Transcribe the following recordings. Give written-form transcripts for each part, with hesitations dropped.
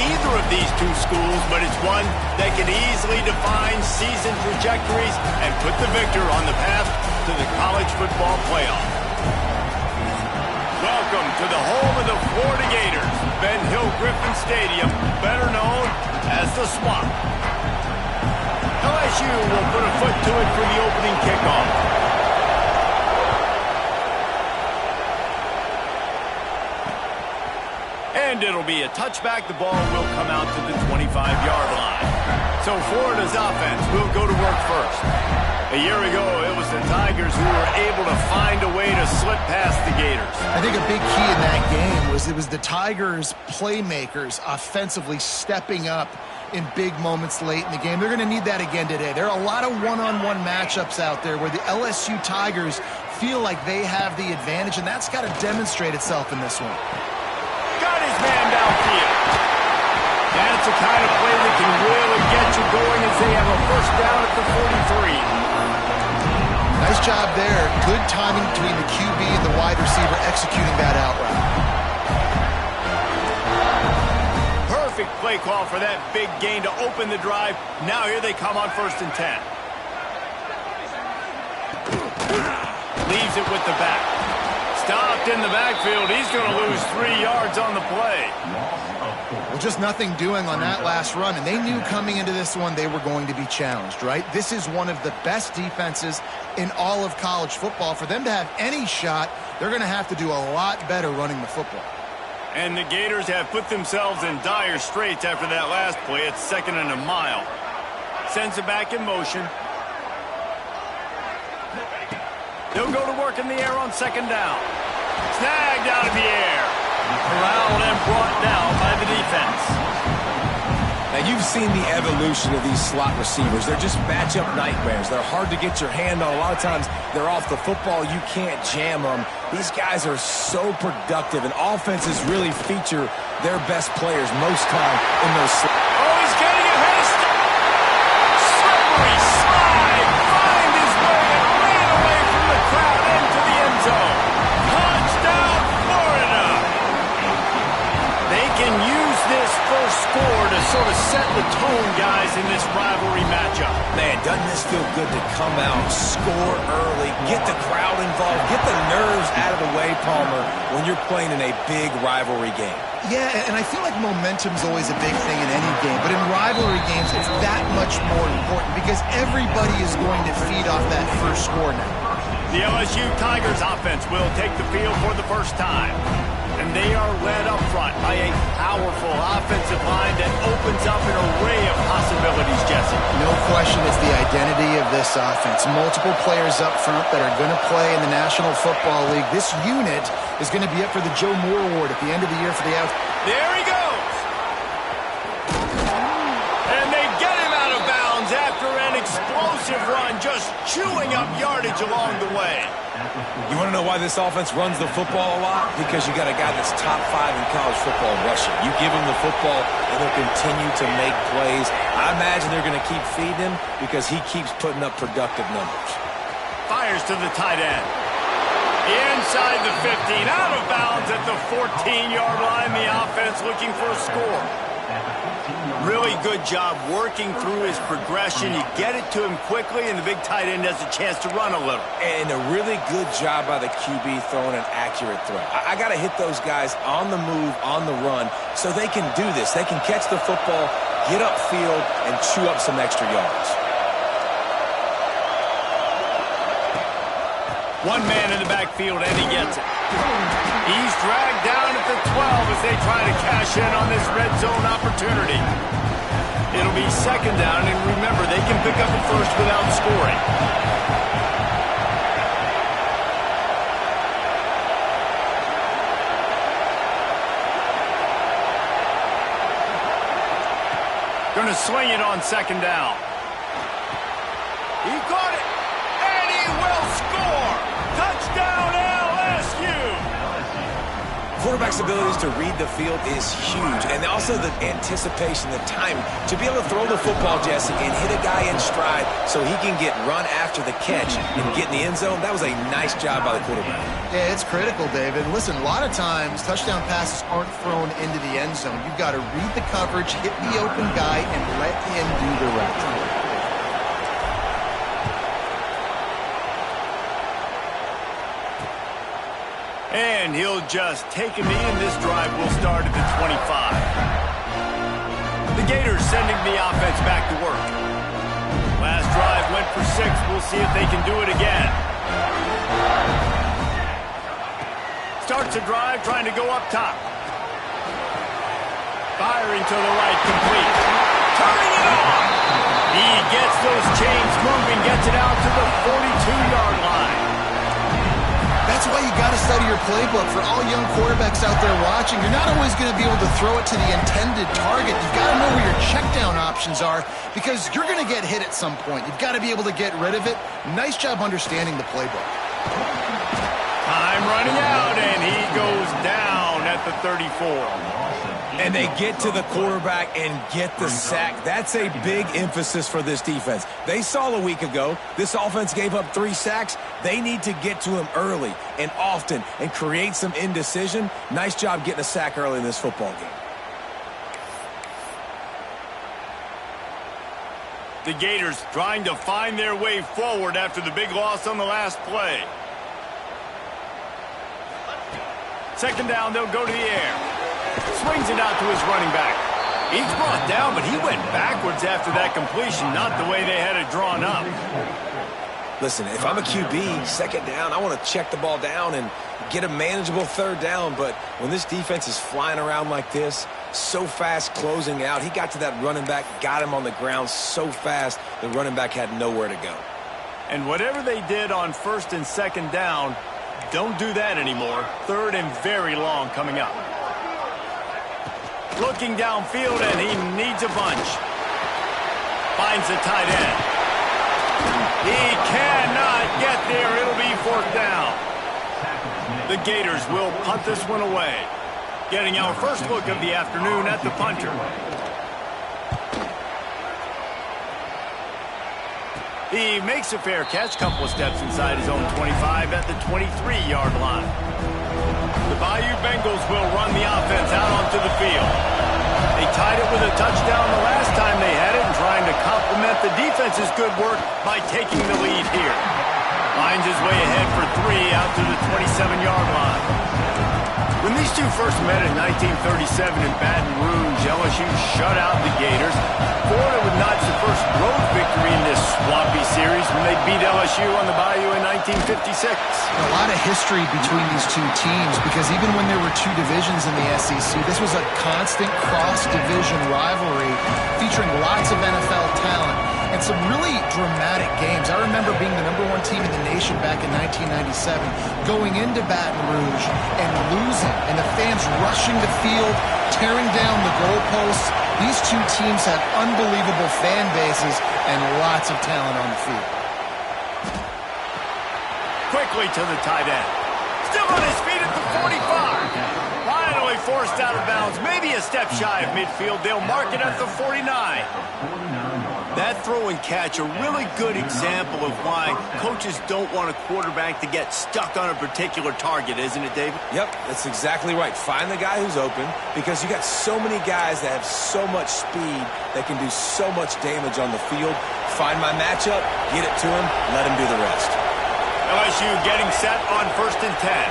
either of these two schools, but it's one that can easily define season trajectories and put the victor on the path to the college football playoff. Welcome to the home of the Florida Gators, Ben Hill Griffin Stadium, better known as the Swamp. LSU will put a foot to it for the opening kickoff. And it'll be a touchback. The ball will come out to the 25-yard line. So Florida's offense will go to work first. A year ago, it was the Tigers who were able to find a way to slip past the Gators. I think a big key in that game was it was the Tigers' playmakers offensively stepping up in big moments late in the game. They're going to need that again today. There are a lot of one-on-one matchups out there where the LSU Tigers feel like they have the advantage, and that's got to demonstrate itself in this one. Got his man downfield. That's the kind of play that can really get you going as they have a first down at the 43. Nice job there. Good timing between the QB and the wide receiver executing that out route. Perfect play call for that big gain to open the drive. Now here they come on 1st and 10. Leaves it with the back. Stopped in the backfield. He's going to lose 3 yards on the play. Well, just nothing doing on that last run, and they knew coming into this one they were going to be challenged, right? This is one of the best defenses in all of college football. For them to have any shot, they're going to have to do a lot better running the football. And the Gators have put themselves in dire straits after that last play. It's 2nd and a mile. Sends it back in motion. They'll go to work in the air on 2nd down. Snagged out of the air. Corralled and brought down by the defense. Now, you've seen the evolution of these slot receivers. They're just matchup nightmares. They're hard to get your hand on. A lot of times, they're off the football. You can't jam them. These guys are so productive, and offenses really feature their best players most time in those slots. Oh, he's getting a haste. Slippery slide. Find his way and ran away from the crowd into the end zone. Touchdown, Florida. They can use this first score to sort of set the tone, guys, in this rivalry matchup. Man, doesn't this feel good to come out, score early, get the crowd involved, get the nerves out of the way, Palmer, when you're playing in a big rivalry game? Yeah, and I feel like momentum's always a big thing in any game, but in rivalry games, it's that much more important because everybody is going to feed off that first score now. The LSU Tigers offense will take the field for the first time. And they are led up front by a powerful offensive line that opens up an array of possibilities, Jesse. No question it's the identity of this offense. Multiple players up front that are going to play in the National Football League. This unit is going to be up for the Joe Moore Award at the end of the year for the out. There he goes! And they get him out of bounds after an explosive run, just chewing up yardage along the way. You want to know why this offense runs the football a lot? Because you got a guy that's top 5 in college football rushing. You give him the football, and they'll continue to make plays. I imagine they're going to keep feeding him because he keeps putting up productive numbers. Fires to the tight end. Inside the 15, out of bounds at the 14-yard line. The offense looking for a score. Really good job working through his progression. You get it to him quickly, and the big tight end has a chance to run a little. And a really good job by the QB throwing an accurate throw. I got to hit those guys on the move, on the run, so they can do this. They can catch the football, get upfield, and chew up some extra yards. One man in the backfield, and he gets it. He's dragged down at the 12 as they try to cash in on this red zone opportunity. It'll be 2nd down, and remember, they can pick up a first without scoring. Going to swing it on 2nd down. He caught it, and he will score. Touchdown, LSU. For quarterback's abilities to read the field is huge, and also the anticipation, the timing. To be able to throw the football, Jesse, and hit a guy in stride so he can get run after the catch and get in the end zone, that was a nice job by the quarterback. Yeah, it's critical, David. Listen, a lot of times touchdown passes aren't thrown into the end zone. You've got to read the coverage, hit the open guy, and let him do the rest. And he'll just take a knee, and this drive will start at the 25. The Gators sending the offense back to work. Last drive went for 6. We'll see if they can do it again. Starts a drive, trying to go up top. Firing to the right, complete. Turning it on! He gets those chains moving, gets it out to the 42-yard line. That's why you got to study your playbook. For all young quarterbacks out there watching, you're not always going to be able to throw it to the intended target. You've got to know where your check down options are because you're going to get hit at some point. You've got to be able to get rid of it. Nice job understanding the playbook. Time running out, and he goes down at the 34. And they get to the quarterback and get the sack. That's a big emphasis for this defense. They saw a week ago, this offense gave up 3 sacks. They need to get to him early and often and create some indecision. Nice job getting a sack early in this football game. The Gators trying to find their way forward after the big loss on the last play. Second down, they'll go to the air. Swings it out to his running back. He's brought down, but he went backwards after that completion, not the way they had it drawn up. Listen, if I'm a QB, second down, I want to check the ball down and get a manageable third down. But when this defense is flying around like this, so fast closing out, he got to that running back, got him on the ground so fast, the running back had nowhere to go. And whatever they did on first and second down, don't do that anymore. Third and very long coming up. Looking downfield, and he needs a bunch. Finds the tight end. He cannot get there. It'll be 4th down. The Gators will punt this one away. Getting our first look of the afternoon at the punter. He makes a fair catch, couple of steps inside his own 25 at the 23-yard line. The Bayou Bengals will run the offense out onto the field. They tied it with a touchdown the last time they had it and trying to complement the defense's good work by taking the lead here. Finds his way ahead for 3 out to the 27-yard line. When these two first met in 1937 in Baton Rouge, LSU shut out the Gators. Florida would notch the first road victory in this swampy series when they beat LSU on the Bayou in 1956. A lot of history between these two teams because even when there were 2 divisions in the SEC, this was a constant cross-division rivalry featuring lots of NFL talent and some really dramatic games. I remember being the #1 team in the nation back in 1997, going into Baton Rouge and losing, and the fans rushing the field, tearing down the goalposts. These two teams have unbelievable fan bases and lots of talent on the field. Quickly to the tight end. Still on his feet at the 45. Finally forced out of bounds. Maybe a step shy of midfield. They'll mark it at the 49. That throw and catch, a really good example of why coaches don't want a quarterback to get stuck on a particular target, isn't it, David? Yep, that's exactly right. Find the guy who's open because you got so many guys that have so much speed that can do so much damage on the field. Find my matchup, get it to him, let him do the rest. LSU getting set on 1st and 10.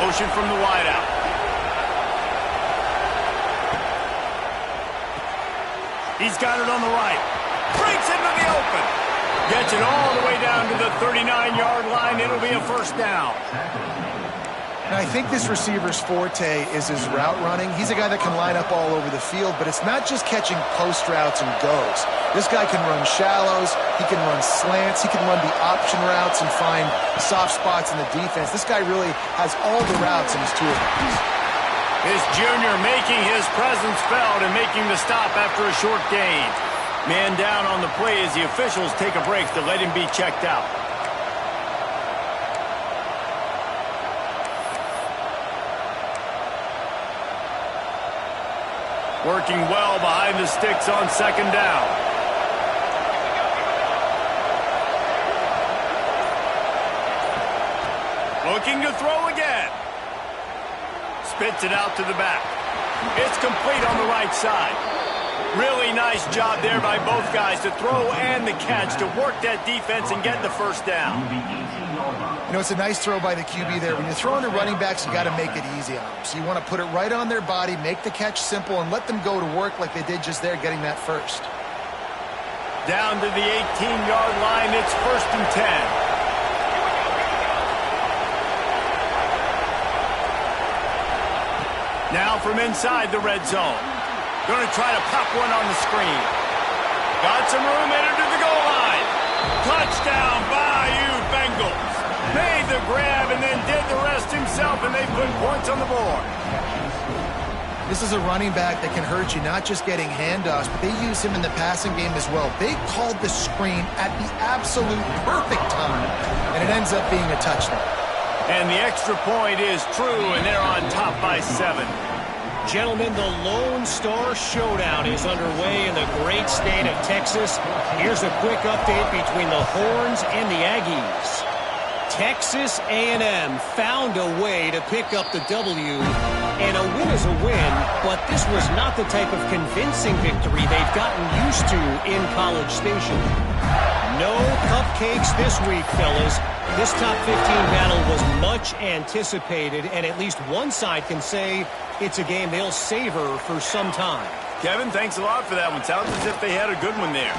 Motion from the wideout. He's got it on the right. Breaks into the open. Gets it all the way down to the 39-yard line. It'll be a 1st down. And I think this receiver's forte is his route running. He's a guy that can line up all over the field, but it's not just catching post routes and goes. This guy can run shallows, he can run slants, he can run the option routes and find soft spots in the defense. This guy really has all the routes in his toolbox. His junior making his presence felt and making the stop after a short gain. Man down on the play as the officials take a break to let him be checked out. Working well behind the sticks on second down. Looking to throw again. Spits it out to the back. It's complete on the right side. Really nice job there by both guys to throw and the catch to work that defense and get the first down. You know, it's a nice throw by the QB there. When you're throwing to running backs, you got to make it easy on them. So you want to put it right on their body, make the catch simple, and let them go to work like they did just there, getting that first. Down to the 18-yard line, it's 1st and 10. Now from inside the red zone. Going to try to pop one on the screen. Got some room, entered to the goal line. Touchdown, Bayou Bengals. Made the grab and then did the rest himself, and they put points on the board. This is a running back that can hurt you, not just getting handoffs, but they use him in the passing game as well. They called the screen at the absolute perfect time, and it ends up being a touchdown. And the extra point is true, and they're on top by 7. Gentlemen, the Lone Star Showdown is underway in the great state of Texas. Here's a quick update between the Horns and the Aggies. Texas A&M found a way to pick up the W, and a win is a win, but this was not the type of convincing victory they've gotten used to in College Station. No cupcakes this week, fellas. This top 15 battle was much anticipated, and at least one side can say it's a game they'll savor for some time. Kevin, thanks a lot for that one. Sounds as if they had a good one there.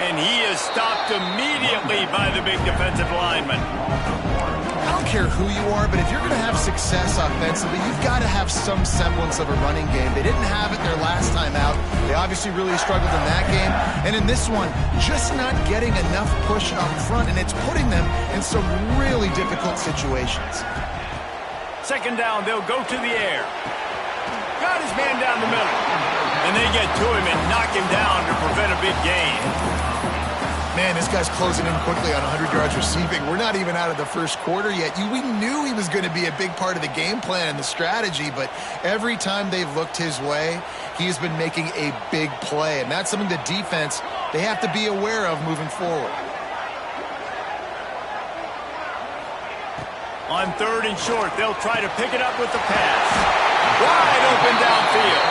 And he is stopped immediately by the big defensive lineman. I don't care who you are, but if you're going to have success offensively, you've got to have some semblance of a running game. They didn't have it their last time out. They obviously really struggled in that game. And in this one, just not getting enough push up front, and it's putting them in some really difficult situations. Second down, they'll go to the air. Got his man down the middle. And they get to him and knock him down to prevent a big gain. Man, this guy's closing in quickly on 100 yards receiving. We're not even out of the first quarter yet. We knew he was going to be a big part of the game plan and the strategy, but every time they've looked his way, he's been making a big play, and that's something the defense, they have to be aware of moving forward. On 3rd and short, they'll try to pick it up with the pass. Wide open downfield.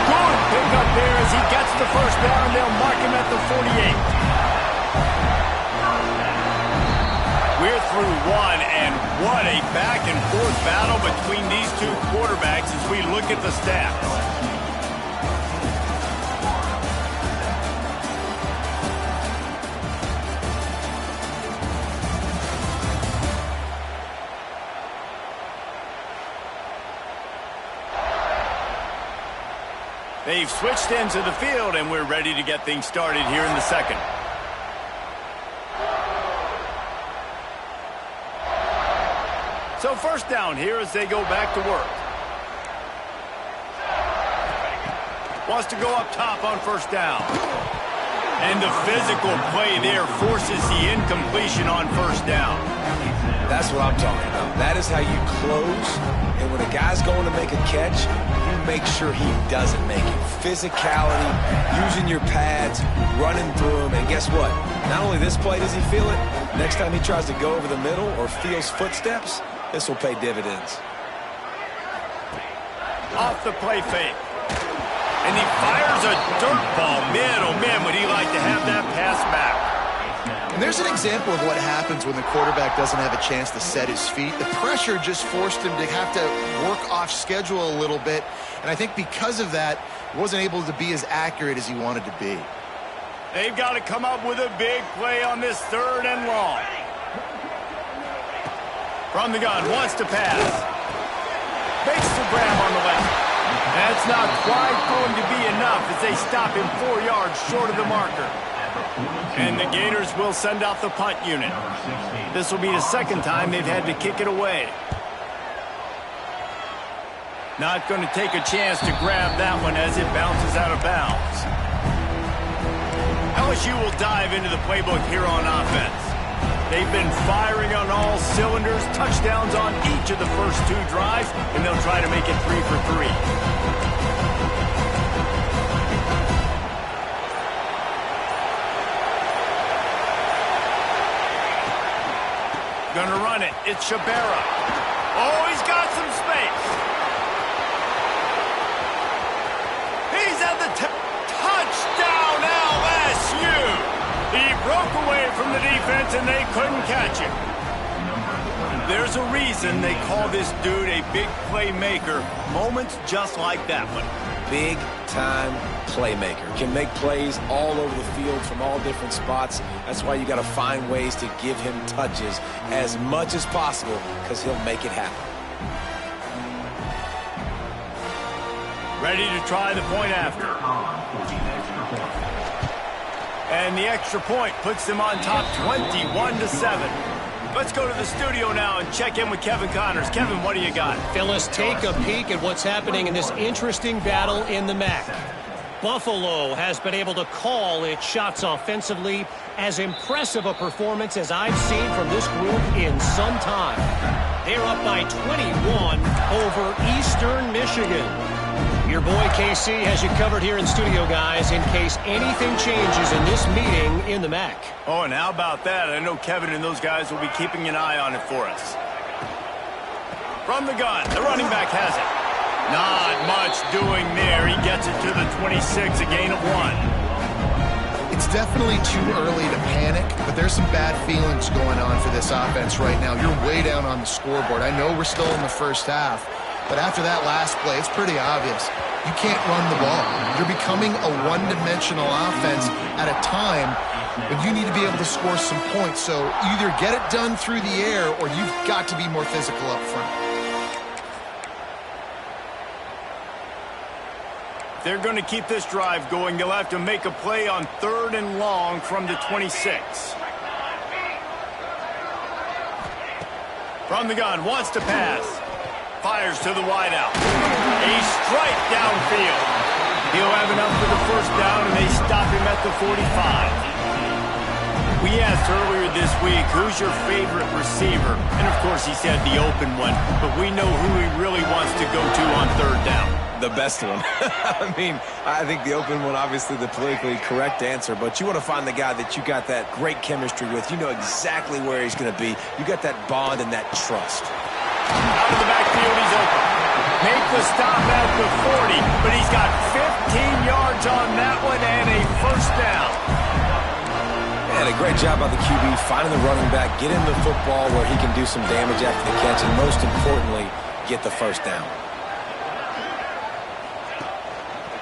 Good pick up there as he gets the first down. They'll mark him at the 48. We're through one, and what a back-and-forth battle between these two quarterbacks as we look at the stats. They've switched into the field, and we're ready to get things started here in the second. So first down here as they go back to work. Wants to go up top on first down. And the physical play there forces the incompletion on first down. That's what I'm talking about. That is how you close. And when a guy's going to make a catch, you make sure he doesn't make it. Physicality, using your pads, running through him. And guess what? Not only this play does he feel it, next time he tries to go over the middle or feels footsteps, this will pay dividends. Off the play fake. And he fires a dirt ball. Man, oh man, would he like to have that pass back. And there's an example of what happens when the quarterback doesn't have a chance to set his feet. The pressure just forced him to have to work off schedule a little bit. And I think because of that, he wasn't able to be as accurate as he wanted to be. They've got to come up with a big play on this 3rd and long. From the gun, wants to pass. Makes the grab on the left. That's not quite going to be enough as they stop him 4 yards short of the marker. And the Gators will send out the punt unit. This will be the second time they've had to kick it away. Not going to take a chance to grab that one as it bounces out of bounds. LSU will dive into the playbook here on offense. They've been firing on all cylinders, touchdowns on each of the first 2 drives, and they'll try to make it 3 for 3. Gonna run it. It's Shabera. Oh, he's got some space. He's at the touchdown, LSU. He broke away from the defense, and they couldn't catch him. There's a reason they call this dude a big playmaker. Moments just like that one. Big-time playmaker. Can make plays all over the field from all different spots. That's why you got to find ways to give him touches as much as possible, because he'll make it happen. Ready to try the point after. And the extra point puts them on top 21-7. Let's go to the studio now and check in with Kevin Connors. Kevin, what do you got? Phyllis, take a peek at what's happening in this interesting battle in the MAC. Buffalo has been able to call its shots offensively. As impressive a performance as I've seen from this group in some time. They're up by 21 over Eastern Michigan. Your boy KC has you covered here in studio, guys, in case anything changes in this meeting in the MAC. Oh, and how about that? I know Kevin and those guys will be keeping an eye on it for us. From the gun, the running back has it. Not much doing there. He gets it to the 26, a gain of 1. It's definitely too early to panic, but there's some bad feelings going on for this offense right now. You're way down on the scoreboard. I know we're still in the first half, but after that last play, it's pretty obvious. You can't run the ball. You're becoming a one-dimensional offense at a time when you need to be able to score some points. So either get it done through the air or you've got to be more physical up front. They're going to keep this drive going. They'll have to make a play on 3rd and long from the 26. From the gun, wants to pass. Fires to the wideout. A strike downfield. He'll have enough for the first down, and they stop him at the 45. We asked earlier this week, who's your favorite receiver? And, of course, he said the open one, but we know who he really wants to go to on 3rd down. The best one. I mean, I think the open one, obviously the politically correct answer, but you want to find the guy that you got that great chemistry with. You know exactly where he's going to be. You got that bond and that trust. Out of the backfield, he's open. Make the stop at the 40, but he's got 15 yards on that one and a first down. And a great job by the QB finding the running back, get him the football where he can do some damage after the catch, and most importantly, get the first down.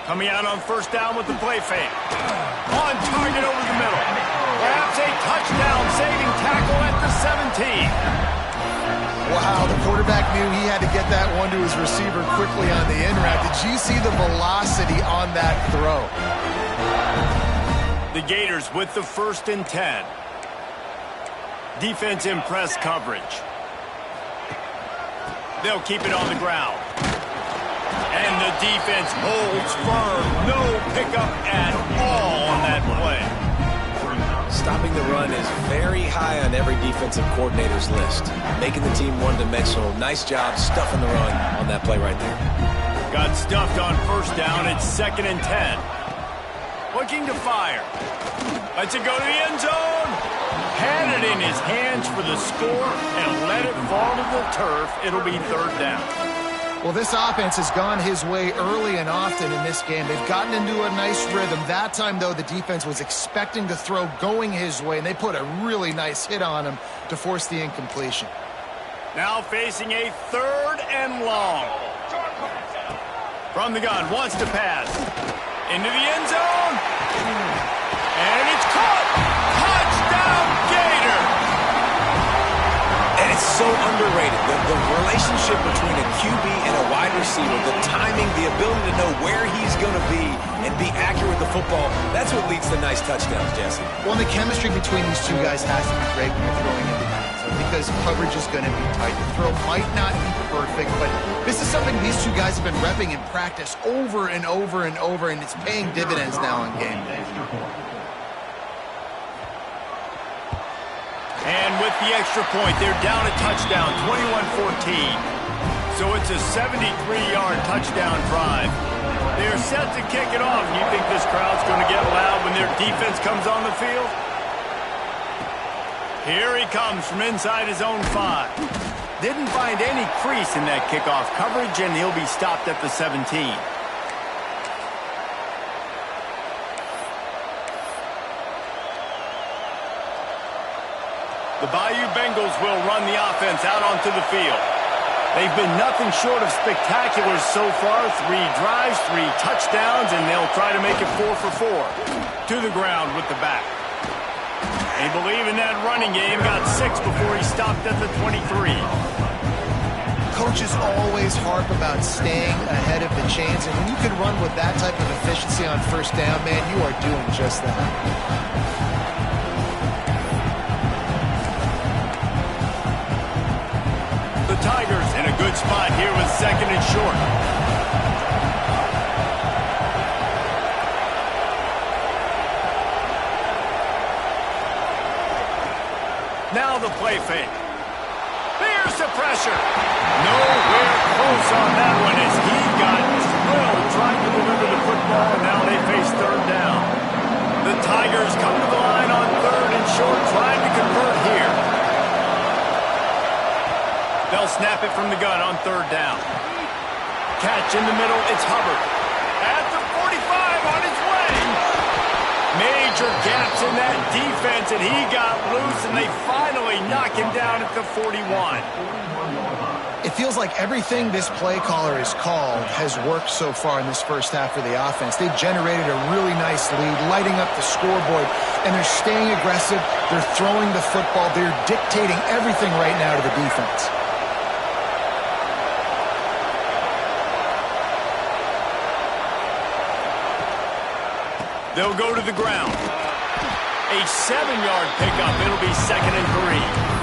Coming out on 1st down with the play fake. On target over the middle. Perhaps a touchdown-saving tackle at the 17. Wow, the quarterback knew he had to get that one to his receiver quickly on the in route. Did you see the velocity on that throw? The Gators with the 1st and 10. Defense in press coverage. They'll keep it on the ground. And the defense holds firm. No pickup at all on that play. Stopping the run is very high on every defensive coordinator's list. Making the team one-dimensional. Nice job stuffing the run on that play right there. Got stuffed on 1st down. It's 2nd and 10. Looking to fire. Lets it go to the end zone. Had it in his hands for the score and let it fall to the turf. It'll be 3rd down. Well, this offense has gone his way early and often in this game. They've gotten into a nice rhythm. That time, though, the defense was expecting to throw going his way, and they put a really nice hit on him to force the incompletion. Now facing a 3rd and long. From the gun, wants to pass. Into the end zone. And it's caught. Touchdown, Gator. And it's so underrated. The relationship between a QB and a wide receiver, the timing, the ability to know where he's going to be and be accurate with the football, that's what leads to nice touchdowns, Jesse. Well, the chemistry between these two guys has to be great when you're throwing into the end zone because coverage is going to be tight. The throw might not be perfect, but this is something these two guys have been repping in practice over and over and over, and it's paying dividends now on game day. And with the extra point, they're down a touchdown, 21-14. So it's a 73-yard touchdown drive. They're set to kick it off. You think this crowd's going to get loud when their defense comes on the field? Here he comes from inside his own 5. Didn't find any crease in that kickoff coverage, and he'll be stopped at the 17. The Bayou Bengals will run the offense out onto the field. They've been nothing short of spectacular so far. 3 drives, 3 touchdowns, and they'll try to make it 4 for 4. To the ground with the back. They believe in that running game. Got 6 before he stopped at the 23. Coaches always harp about staying ahead of the chains, and when you can run with that type of efficiency on first down, man, you are doing just that. The Tigers in a good spot here with 2nd and short. Now the play fake. There's the pressure. Nowhere close on that one as he got drilled trying to deliver the football. Now they face 3rd down. The Tigers come to the line on 3rd and short, trying to convert here. They'll snap it from the gun on 3rd down. Catch in the middle, it's Hubbard. At the 45 on his way. Major gaps in that defense, and he got loose, and they finally knock him down at the 41. It feels like everything this play caller has called has worked so far in this first half of the offense. They've generated a really nice lead, lighting up the scoreboard, and they're staying aggressive. They're throwing the football. They're dictating everything right now to the defense. They'll go to the ground. A 7-yard pickup. It'll be 2nd and 3.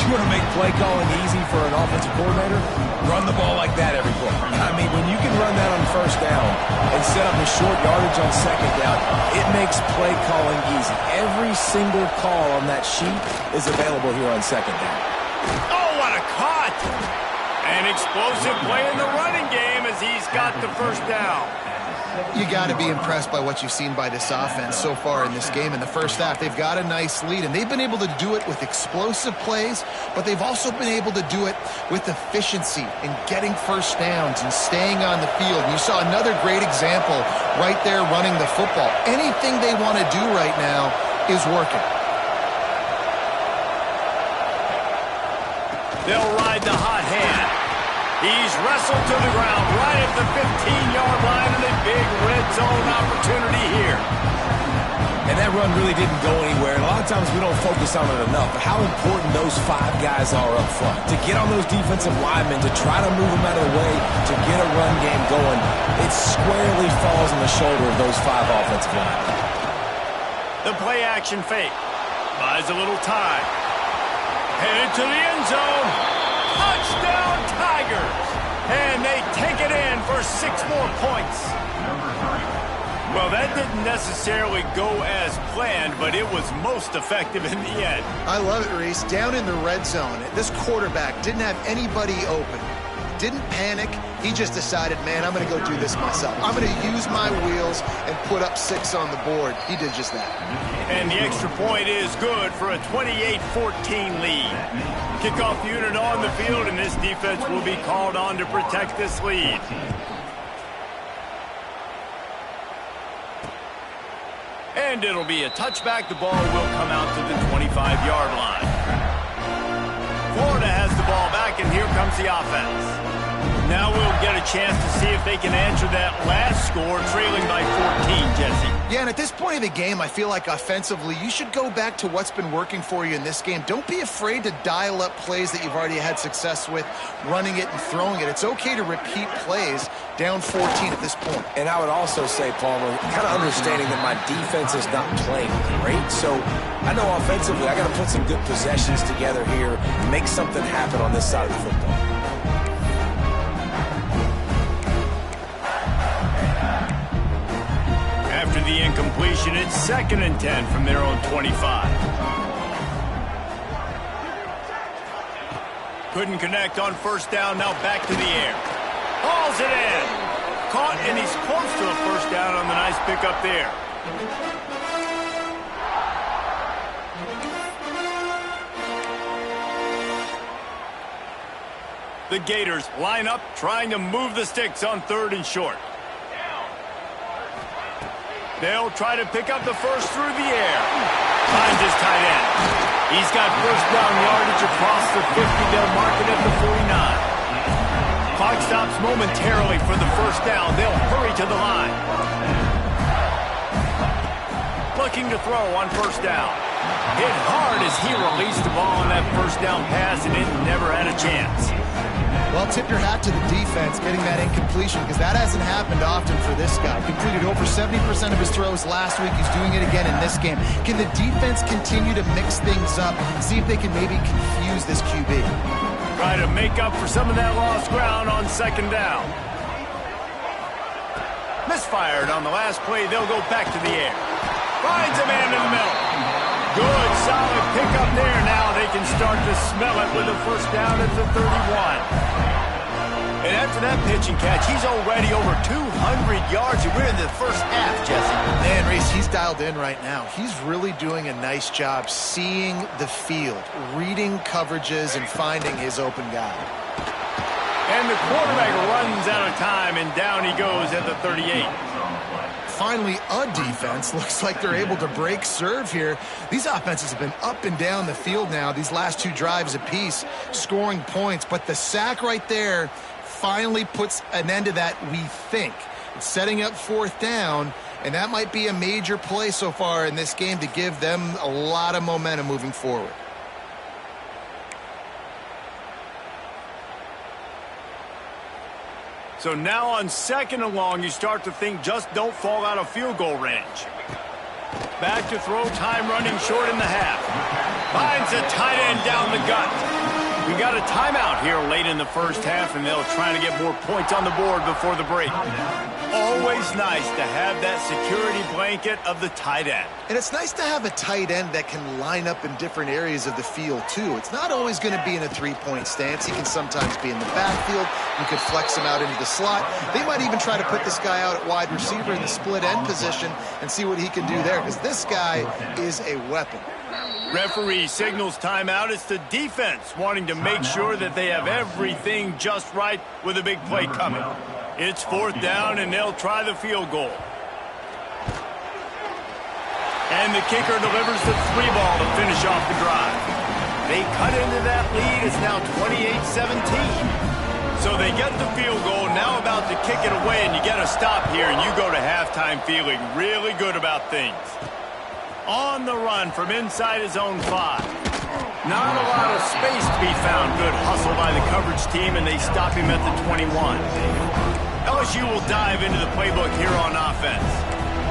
You want to make play calling easy for an offensive coordinator? Run the ball like that every play. I mean, when you can run that on 1st down and set up a short yardage on 2nd down, it makes play calling easy. Every single call on that sheet is available here on 2nd down. Oh, what a caught! An explosive play in the running game as he's got the 1st down. You got to be impressed by what you've seen by this offense so far in this game. In the first half, they've got a nice lead, and they've been able to do it with explosive plays, but they've also been able to do it with efficiency and getting 1st downs and staying on the field. You saw another great example right there running the football. Anything they want to do right now is working. They'll ride the hot hand. He's wrestled to the ground right at the 15-yard line, and a big red zone opportunity here. And that run really didn't go anywhere. And a lot of times we don't focus on it enough, but how important those 5 guys are up front. To get on those defensive linemen, to try to move them out of the way, to get a run game going, it squarely falls on the shoulder of those 5 offensive linemen. The play-action fake. Buys a little time. Headed to the end zone. Touchdown, Tigers! And they take it in for 6 more points. Well, that didn't necessarily go as planned, but it was most effective in the end. I love it, Reese. Down in the red zone, this quarterback didn't have anybody open. Didn't panic. He just decided, man, I'm going to go do this myself. I'm going to use my wheels and put up 6 on the board. He did just that. And the extra point is good for a 28-14 lead. Kickoff unit on the field, and this defense will be called on to protect this lead. And it'll be a touchback. The ball will come out to the 25-yard line. Florida has the ball back, and here comes the offense. Now we'll get a chance to see if they can answer that last score, trailing by 14, Jesse. Yeah, and at this point of the game, I feel like offensively, you should go back to what's been working for you in this game. Don't be afraid to dial up plays that you've already had success with, running it and throwing it. It's okay to repeat plays down 14 at this point. And I would also say, Palmer, kind of understanding that my defense is not playing great, so I know offensively I got to put some good possessions together here and make something happen on this side of the football. After the incompletion, it's 2nd and 10 from their own 25. Couldn't connect on first down. Now back to the air. Hauls it in. Caught, and he's close to a first down on the nice pickup there. The Gators line up, trying to move the sticks on 3rd and short. They'll try to pick up the first through the air. Finds his tight end. He's got first down yardage across the 50. They'll mark it at the 49. Clock stops momentarily for the first down. They'll hurry to the line. Looking to throw on first down. Hit hard as he released the ball on that first down pass, and it never had a chance. Well, tip your hat to the defense getting that incompletion, because that hasn't happened often for this guy. Completed over 70% of his throws last week. He's doing it again in this game. Can the defense continue to mix things up, see if they can maybe confuse this QB? Try to make up for some of that lost ground on 2nd down. Misfired on the last play. They'll go back to the air. Finds a man in the middle. Good, solid pickup there. Now they can start to smell it with a first down at the 31. And after that pitch and catch, he's already over 200 yards, and we're in the first half, Jesse. Man, Reese, he's dialed in right now. He's really doing a nice job seeing the field, reading coverages, and finding his open guy. And the quarterback runs out of time, and down he goes at the 38. Finally, a defense looks like they're able to break serve here. These offenses have been up and down the field now, these last 2 drives apiece, scoring points. But the sack right there finally puts an end to that, we think. It's setting up 4th down, and that might be a major play so far in this game to give them a lot of momentum moving forward. So now on 2nd and long, you start to think just don't fall out of field goal range. Back to throw, time running short in the half. Finds a tight end down the gut. We got a timeout here late in the first half, and they'll try to get more points on the board before the break. Always nice to have that security blanket of the tight end. And it's nice to have a tight end that can line up in different areas of the field, too. It's not always going to be in a 3-point stance. He can sometimes be in the backfield. You could flex him out into the slot. They might even try to put this guy out at wide receiver in the split end position and see what he can do there, because this guy is a weapon. Referee signals timeout. It's the defense wanting to make sure that they have everything just right with a big play coming. It's 4th down, and they'll try the field goal. And the kicker delivers the 3 ball to finish off the drive. They cut into that lead. It's now 28-17. So they get the field goal, now about to kick it away, and you get a stop here, and you go to halftime feeling really good about things. On the run from inside his own 5. Not a lot of space to be found. Good hustle by the coverage team, and they stop him at the 21. LSU will dive into the playbook here on offense.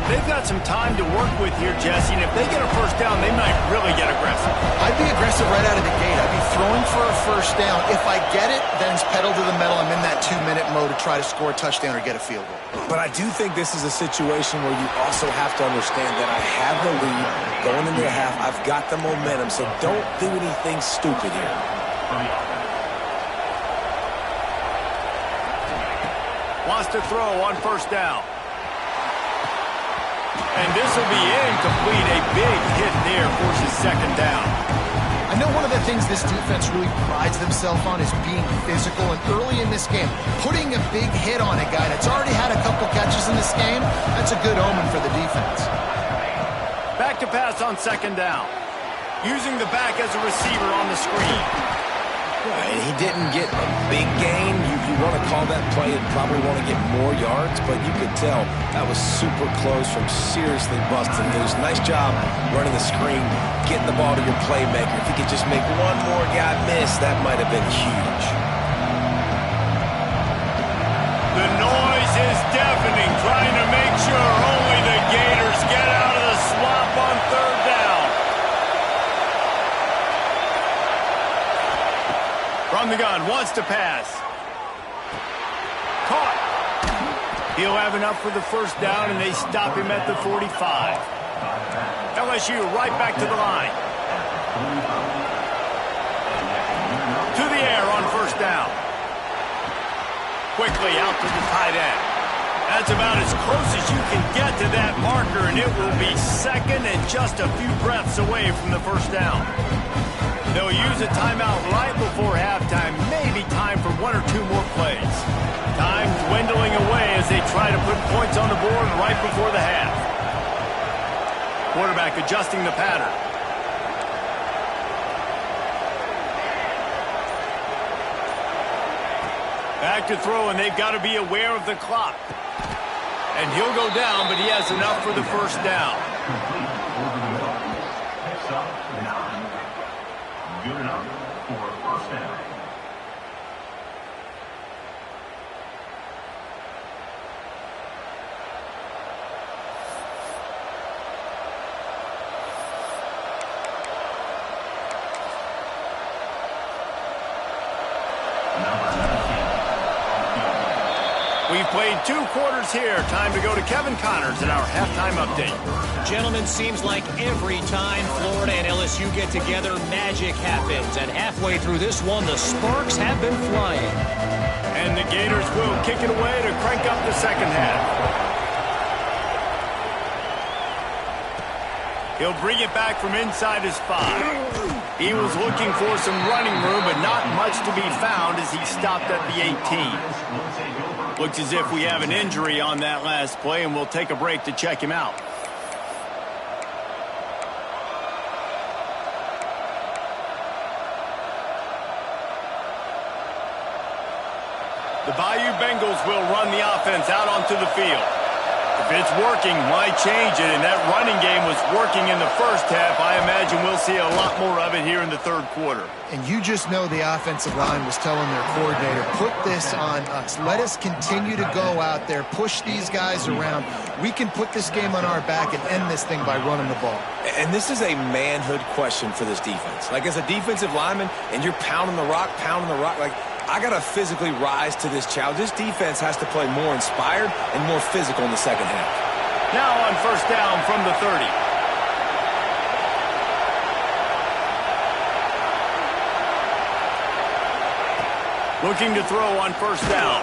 They've got some time to work with here, Jesse, and if they get a first down, they might really get aggressive. I'd be aggressive right out of the gate. I'd be throwing for a first down. If I get it, then it's pedal to the metal. I'm in that 2-minute mode to try to score a touchdown or get a field goal. But I do think this is a situation where you also have to understand that I have the lead going into the half. I've got the momentum, so don't do anything stupid here. Wants to throw on first down. And this will be incomplete. A big hit there forces 2nd down. I know one of the things this defense really prides themselves on is being physical, and early in this game, putting a big hit on a guy that's already had a couple catches in this game, that's a good omen for the defense. Back to pass on 2nd down. Using the back as a receiver on the screen. Right, he didn't get a big gain. You want to call that play and probably want to get more yards, but you could tell that was super close from seriously busting loose. Nice job running the screen, getting the ball to your playmaker. If he could just make one more guy miss, that might have been huge. The noise is deafening, trying to make sure only the Gators get out of the slump on 3rd down. From the gun, wants to pass. Caught. He'll have enough for the first down, and they stop him at the 45. LSU right back to the line. to the air on first down. Quickly out to the tight end. That's about as close as you can get to that marker, and it will be second and just a few breaths away from the first down. They'll use a timeout right before halftime, maybe time for one or two more plays. Time dwindling away as they try to put points on the board right before the half. Quarterback adjusting the pattern. Back to throw, and they've got to be aware of the clock. And he'll go down, but he has enough for the first down. Good enough for a first down. We've played 2 quarters here. Time to go to Kevin Connors in our halftime update. Gentlemen, seems like every time Florida and LSU get together, magic happens. And halfway through this one, the sparks have been flying. And the Gators will kick it away to crank up the second half. He'll bring it back from inside his 5. He was looking for some running room, but not much to be found as he stopped at the 18. Looks as if we have an injury on that last play, and we'll take a break to check him out. The Bayou Bengals will run the offense out onto the field. If it's working, why change it? And that running game was working in the first half. I imagine we'll see a lot more of it here in the third quarter. And you just know the offensive line was telling their coordinator, put this on us. Let us continue to go out there, push these guys around. We can put this game on our back and end this thing by running the ball. And this is a manhood question for this defense. Like, as a defensive lineman, and you're pounding the rock, like, I got to physically rise to this challenge. This defense has to play more inspired and more physical in the second half. Now on first down from the 30. Looking to throw on first down.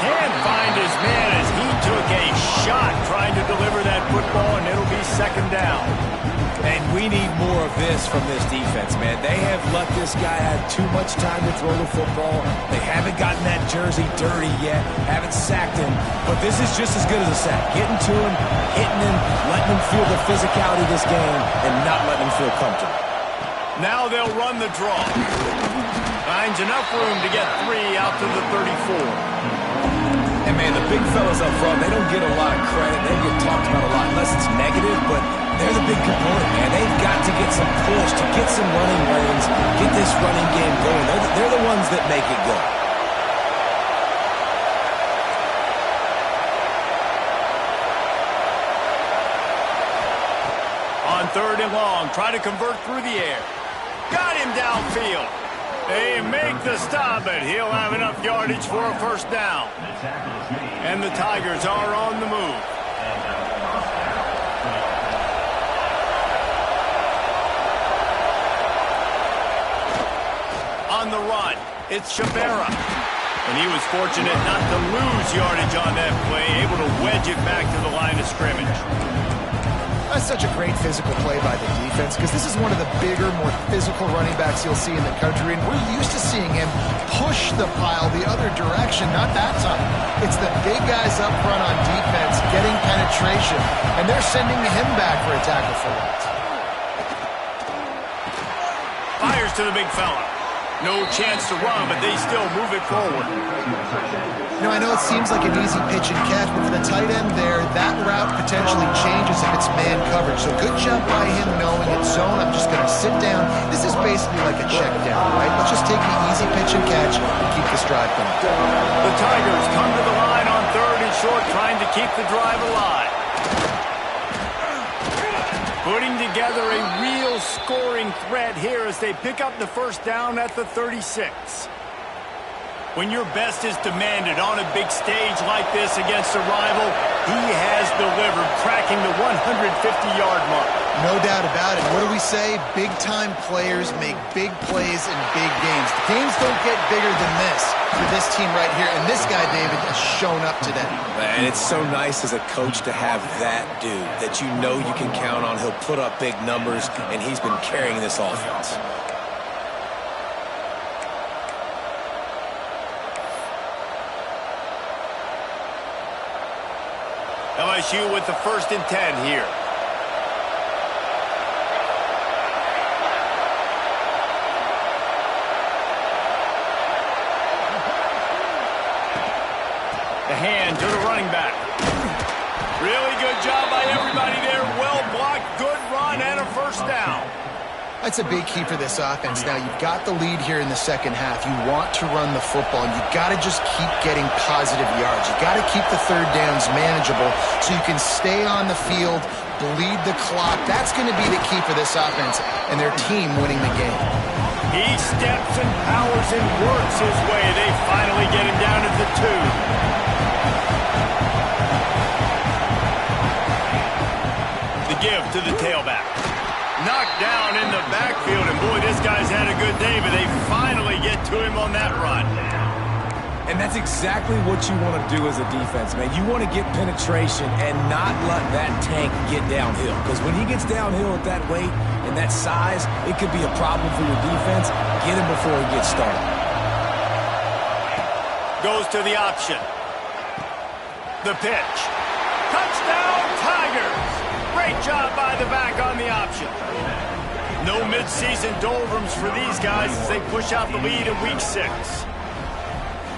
Can't find his man as he took a shot trying to deliver that football, and it'll be second down. And we need more of this from this defense, man. They have let this guy have too much time to throw the football. They haven't gotten that jersey dirty yet, haven't sacked him. But this is just as good as a sack. Getting to him, hitting him, letting him feel the physicality of this game, and not letting him feel comfortable. Now they'll run the draw. Finds enough room to get 3 out to the 34. And, man, the big fellas up front, they don't get a lot of credit. They get talked about a lot unless it's negative, but they're the big component, man. They've got to get some push, to get some running lanes, get this running game going. They're the ones that make it go. On third and long, try to convert through the air. Got him downfield. They make the stop, but he'll have enough yardage for a first down. And the Tigers are on the move. On the run, it's Shabera. And he was fortunate not to lose yardage on that play, able to wedge it back to the line of scrimmage. That's such a great physical play by the defense because this is one of the bigger, more physical running backs you'll see in the country, and we're used to seeing him push the pile the other direction, not that time. It's the big guys up front on defense getting penetration, and they're sending him back for a tackle for loss. Fires to the big fella. No chance to run, but they still move it forward. You know, I know it seems like an easy pitch and catch, but for the tight end there, that route potentially changes if it's man coverage. So good job by him knowing it's zone. I'm just going to sit down. This is basically like a check down, right? Let's just take the easy pitch and catch and keep this drive going. The Tigers come to the line on third and short, trying to keep the drive alive. Putting together a real scoring threat here as they pick up the first down at the 36. When your best is demanded on a big stage like this against a rival, he has delivered, cracking the 150-yard mark. No doubt about it. What do we say? Big-time players make big plays in big games. The games don't get bigger than this for this team right here, and this guy, David, has shown up today. Man, it's so nice as a coach to have that dude that you know you can count on. He'll put up big numbers, and he's been carrying this offense. LSU with the 1st and 10 here. The hand to the running back. Really good job by everybody there. Well blocked, good run, and a 1st down. That's a big key for this offense. Now, you've got the lead here in the second half. You want to run the football, and you've got to just keep getting positive yards. You've got to keep the 3rd downs manageable so you can stay on the field, bleed the clock. That's going to be the key for this offense and their team winning the game. He steps and powers and works his way. They finally get him down at the 2. The give to the tailback. Knocked down in the backfield, and boy, this guy's had a good day, but they finally get to him on that run. And that's exactly what you want to do as a defense, man. You want to get penetration and not let that tank get downhill. Because when he gets downhill at that weight and that size, it could be a problem for your defense. Get him before he gets started. Goes to the option. The pitch. Touchdown, Tigers! Great job by the back on the option. No midseason doldrums for these guys as they push out the lead in Week 6.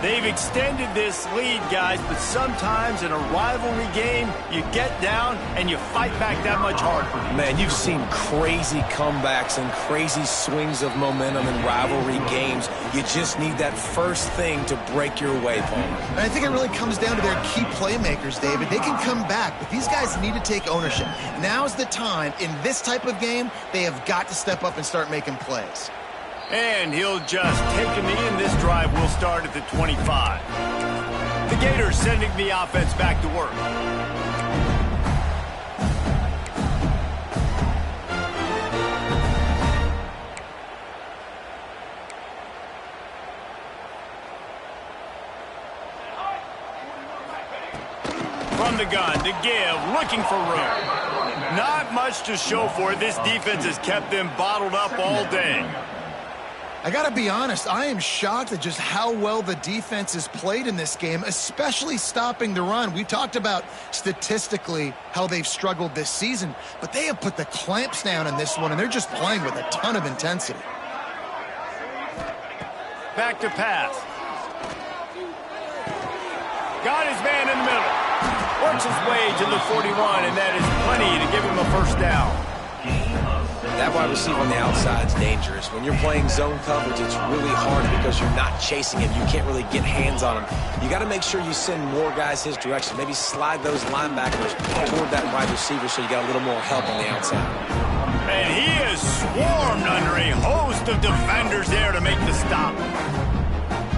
They've extended this lead, guys, but sometimes in a rivalry game, you get down and you fight back that much harder. Man, you've seen crazy comebacks and crazy swings of momentum in rivalry games. You just need that first thing to break your way, Paul. And I think it really comes down to their key playmakers, David. They can come back, but these guys need to take ownership. Now's the time. In this type of game, they have got to step up and start making plays. And he'll just take him in. This drive will start at the 25. The Gators sending the offense back to work. From the gun, to give, looking for room. Not much to show for it. This defense has kept them bottled up all day. I got to be honest, I am shocked at just how well the defense has played in this game, especially stopping the run. We talked about statistically how they've struggled this season, but they have put the clamps down in this one, and they're just playing with a ton of intensity. Back to pass. Got his man in the middle. Works his way to the 41, and that is plenty to give him a 1st down. That wide receiver on the outside is dangerous. When you're playing zone coverage, it's really hard because you're not chasing him. You can't really get hands on him. You got to make sure you send more guys his direction. Maybe slide those linebackers toward that wide receiver so you got a little more help on the outside. And he is swarmed under a host of defenders there to make the stop.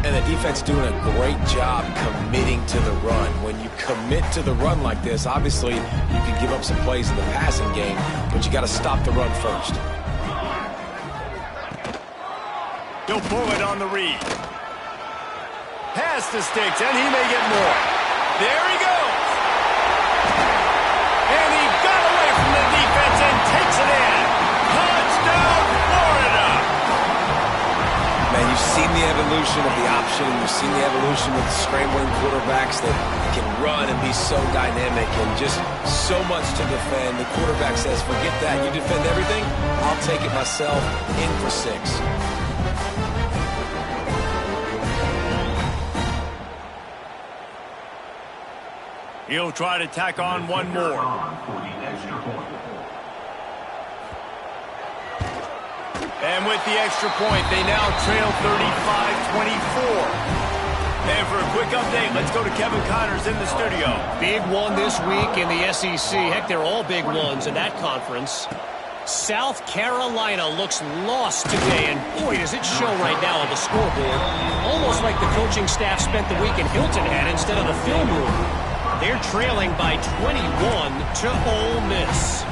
And the defense doing a great job committing to the run. When you commit to the run like this, obviously you can give up some plays in the passing game, but you got to stop the run first. He'll pull it on the read. Pass the sticks, and he may get more. There he goes. And he got away from the defense and takes it in. Touchdown, Florida. Man, you've seen the evolution of the option. You've seen the evolution with scrambling quarterbacks that can run and be so dynamic and just so much to defend. The quarterback says, forget that. You defend everything, I'll take it myself. In for 6. He'll try to tack on one more. And with the extra point, they now trail 35-24. And for a quick update, let's go to Kevin Connors in the studio. Big one this week in the SEC. Heck, they're all big ones in that conference. South Carolina looks lost today, and boy, does it show right now on the scoreboard. Almost like the coaching staff spent the week in Hilton Head instead of the film room. They're trailing by 21 to Ole Miss.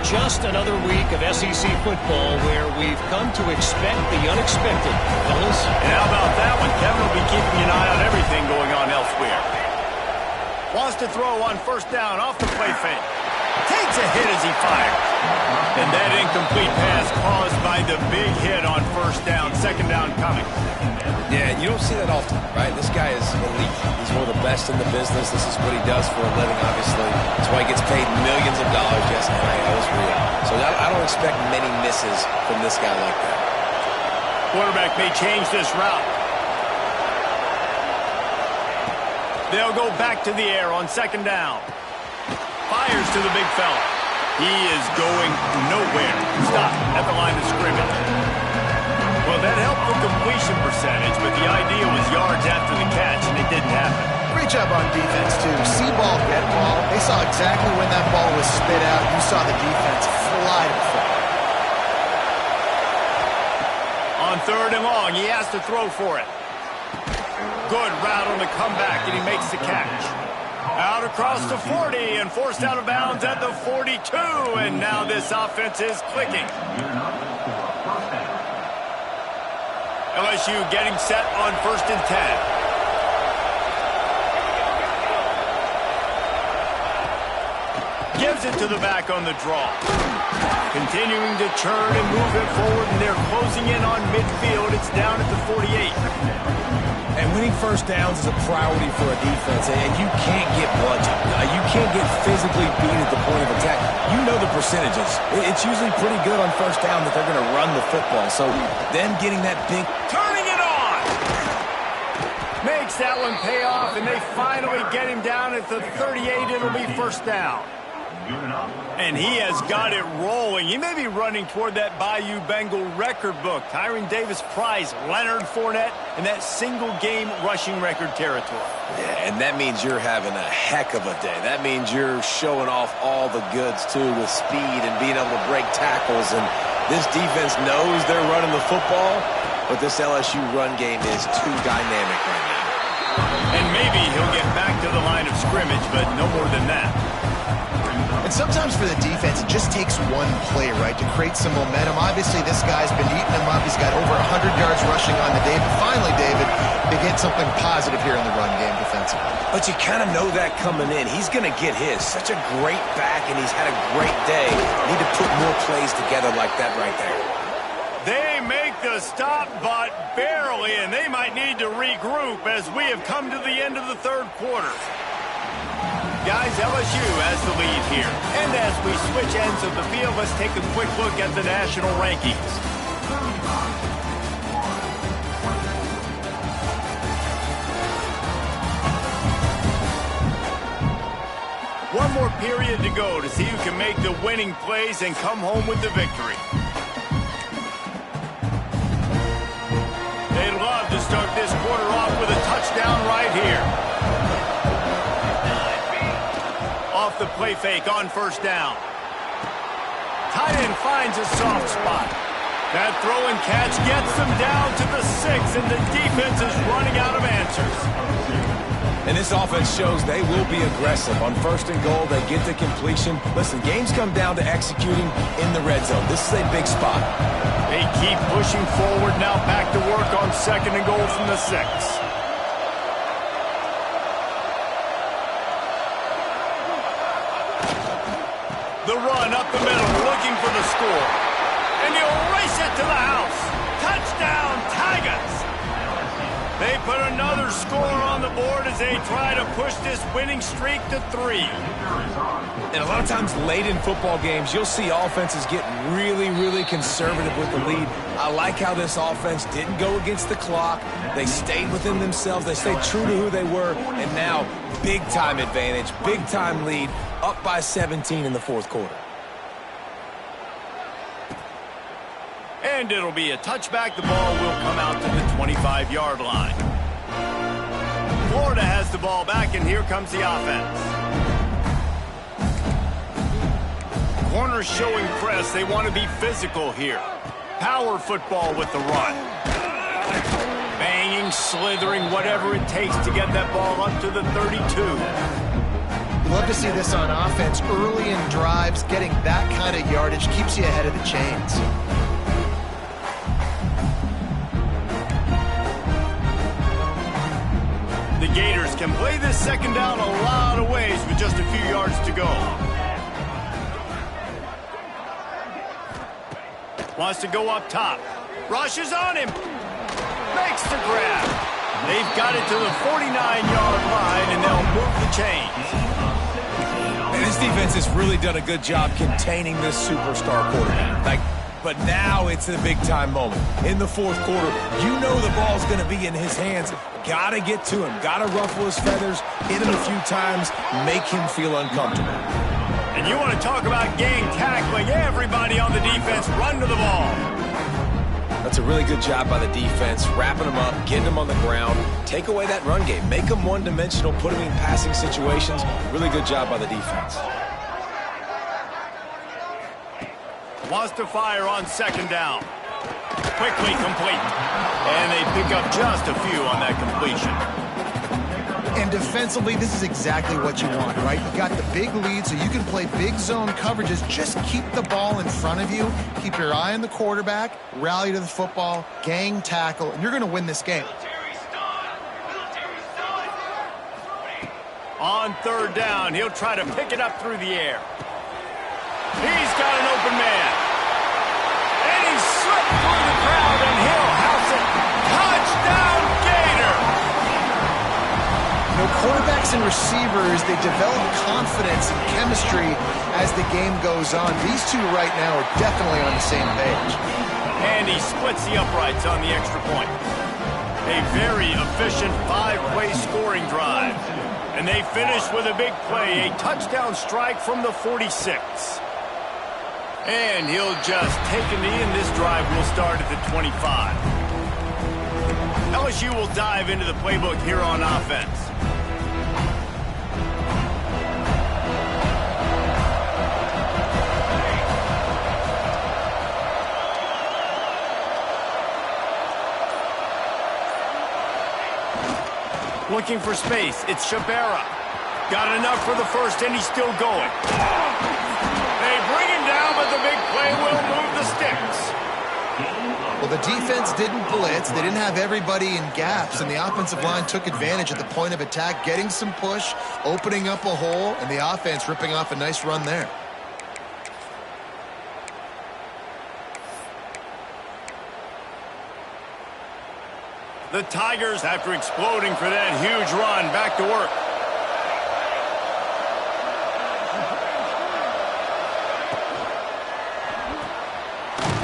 Just another week of SEC football where we've come to expect the unexpected, fellas. And how about that one? Kevin will be keeping an eye on everything going on elsewhere. Wants to throw on first down off the play fake. Takes a hit as he fires. And that incomplete pass caused by the big hit on first down. Second down coming. Yeah, you don't see that often, right? This guy is elite. He's one of the best in the business. This is what he does for a living, obviously. That's why he gets paid millions of dollars. Yes, NIL is real. So I don't expect many misses from this guy like that. Quarterback may change this route. They'll go back to the air on second down. Fires to the big fella. He is going nowhere. Stop at the line of scrimmage. Well, that helped the completion percentage, but the idea was yards after the catch, and it didn't happen. Great job on defense, too. See ball, get ball. They saw exactly when that ball was spit out. You saw the defense fly to the football. On third and long, he has to throw for it. Good route on the comeback, and he makes the catch. Out across the 40 and forced out of bounds at the 42, and now this offense is clicking. LSU getting set on 1st and 10. Gives it to the back on the draw. Continuing to churn and move it forward, and they're closing in on midfield. It's down at the 48. And winning first downs is a priority for a defense, and you can't get bludgeoned. You can't get physically beat at the point of attack. You know the percentages. It's usually pretty good on first down that they're going to run the football. So them getting that big... Turning it on! Makes that one pay off, and they finally get him down at the 38. It'll be first down. And he has got it rolling. He may be running toward that Bayou Bengal record book. Tyron Davis Price, Leonard Fournette, and that single-game rushing record territory. Yeah, and that means you're having a heck of a day. That means you're showing off all the goods, too, with speed and being able to break tackles. And this defense knows they're running the football, but this LSU run game is too dynamic right now. And maybe he'll get back to the line of scrimmage, but no more than that. And sometimes for the defense, it just takes one play, right, to create some momentum. Obviously, this guy's been eating them up. He's got over 100 yards rushing on the day. But finally, David, they get something positive here in the run game defensively. But you kind of know that coming in. He's going to get his. Such a great back, and he's had a great day. Need to put more plays together like that right there. They make the stop, but barely, and they might need to regroup as we have come to the end of the third quarter. Guys, LSU has the lead here. And as we switch ends of the field, let's take a quick look at the national rankings. One more period to go to see who can make the winning plays and come home with the victory. They'd love to start this quarter off with a touchdown right here. Off the play fake on first down. Tight end finds a soft spot. That throw and catch gets them down to the 6, and the defense is running out of answers. And this offense shows they will be aggressive. On first and goal, they get the completion. Listen, games come down to executing in the red zone. This is a big spot. They keep pushing forward, now back to work on second and goal from the 6. The run up the middle, looking for the score. And he'll race it to the house. Touchdown, Tigers! They put another score on the board as they try to push this winning streak to 3. And a lot of times late in football games, you'll see offenses get really, really conservative with the lead. I like how this offense didn't go against the clock. They stayed within themselves. They stayed true to who they were. And now, big-time advantage, big-time lead, up by 17 in the fourth quarter. And it'll be a touchback. The ball will come out to the 25-yard line. Florida has the ball back, and here comes the offense. Corners showing press. They want to be physical here. Power football with the run. Banging, slithering, whatever it takes to get that ball up to the 32. Love to see this on offense. Early in drives, getting that kind of yardage keeps you ahead of the chains. The Gators can play this second down a lot of ways with just a few yards to go. Wants to go up top. Rushes on him. Makes the grab. They've got it to the 49-yard line, and they'll move the chains. And this defense has really done a good job containing this superstar quarterback. But now it's a big-time moment. In the fourth quarter, you know the ball's going to be in his hands. Got to get to him. Got to ruffle his feathers, hit him a few times, make him feel uncomfortable. And you want to talk about gang tackling. Everybody on the defense run to the ball. That's a really good job by the defense, wrapping them up, getting them on the ground. Take away that run game. Make them one-dimensional, put them in passing situations. Really good job by the defense. Wants to fire on second down. Quickly complete. And they pick up just a few on that completion. And defensively, this is exactly what you want, right? You got the big lead, so you can play big zone coverages. Just keep the ball in front of you. Keep your eye on the quarterback. Rally to the football. Gang tackle. And you're going to win this game. On third down, he'll try to pick it up through the air. He's got an open man. And he's slipped through the crowd, and he'll house it. Touchdown, Gator! You know, quarterbacks and receivers, they develop confidence and chemistry as the game goes on. These two right now are definitely on the same page. And he splits the uprights on the extra point. A very efficient 5-play scoring drive. And they finish with a big play, a touchdown strike from the 46. And he'll just take a knee, and this drive will start at the 25. LSU will dive into the playbook here on offense. Looking for space. It's Shabera. Got enough for the first, and he's still going. They bring him down, but the big play will move the sticks. Well, the defense didn't blitz. They didn't have everybody in gaps, and the offensive line took advantage at the point of attack, getting some push, opening up a hole, and the offense ripping off a nice run there. The Tigers, after exploding for that huge run, back to work.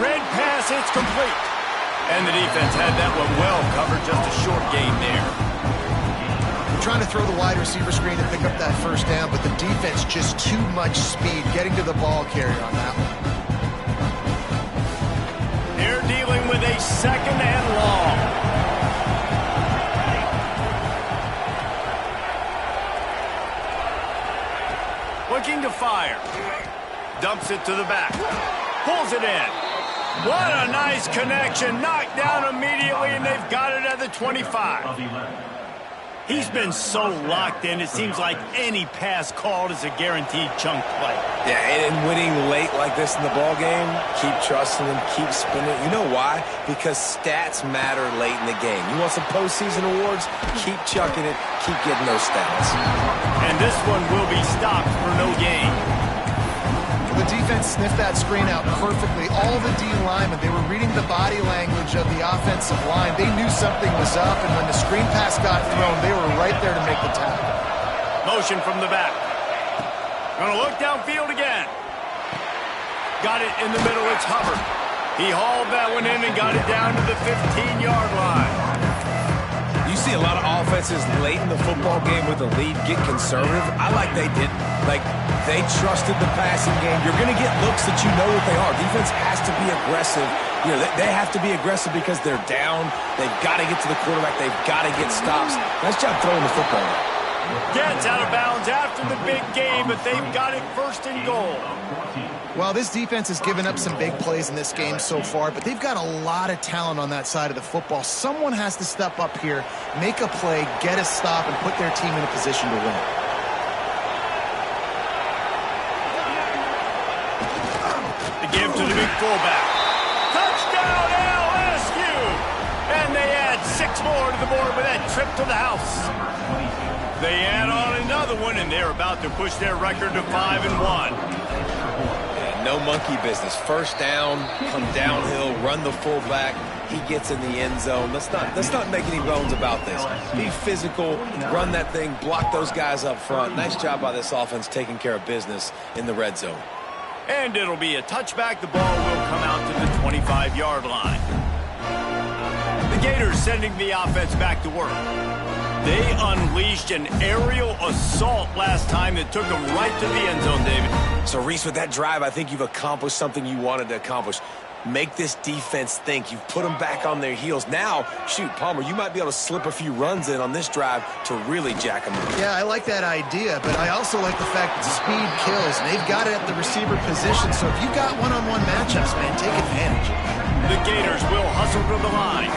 Red pass, it's complete. And the defense had that one well covered, just a short gain there. They're trying to throw the wide receiver screen to pick up that first down, but the defense just too much speed getting to the ball carrier on that one. They're dealing with a second and long. Looking to fire. Dumps it to the back. Pulls it in. What a nice connection. Knocked down immediately, and they've got it at the 25. He's been so locked in, it seems like any pass called is a guaranteed chunk play. Yeah, and winning late like this in the ball game, keep trusting him, keep spinning. You know why? Because stats matter late in the game. You want some postseason awards? Keep chucking it, keep getting those stats. And this one will be stopped for no gain. The defense sniffed that screen out perfectly. All the D linemen, they were reading the body language of the offensive line. They knew something was up, and when the screen pass got thrown, they were right there to make the tackle. Motion from the back. Gonna look downfield again. Got it in the middle, it's Hubbard. He hauled that one in and got it down to the 15-yard line. You see a lot of offenses late in the football game with the lead get conservative. I like they didn't. Like, they trusted the passing game. You're going to get looks that you know what they are. Defense has to be aggressive. You know, they have to be aggressive because they're down. They've got to get to the quarterback. They've got to get stops. Nice job throwing the football. Gets out of bounds after the big game, but they've got it first and goal. Well, this defense has given up some big plays in this game so far, but they've got a lot of talent on that side of the football. Someone has to step up here, make a play, get a stop, and put their team in a position to win. more to the board with that trip to the house. They add on another one, and they're about to push their record to 5-1. No monkey business. First down, come downhill, run the fullback. He gets in the end zone. Let's not make any bones about this. Be physical, run that thing, block those guys up front. Nice job by this offense taking care of business in the red zone. And it'll be a touchback. The ball will come out to the 25-yard line. The Gators sending the offense back to work. They unleashed an aerial assault last time that took them right to the end zone, David. So, Reese, with that drive, I think you've accomplished something you wanted to accomplish. Make this defense think. You've put them back on their heels. Now, shoot, Palmer, you might be able to slip a few runs in on this drive to really jack them up. Yeah, I like that idea, but I also like the fact that speed kills, and they've got it at the receiver position. So if you've got one-on-one matchups, man, take advantage. The Gators will hustle to the line.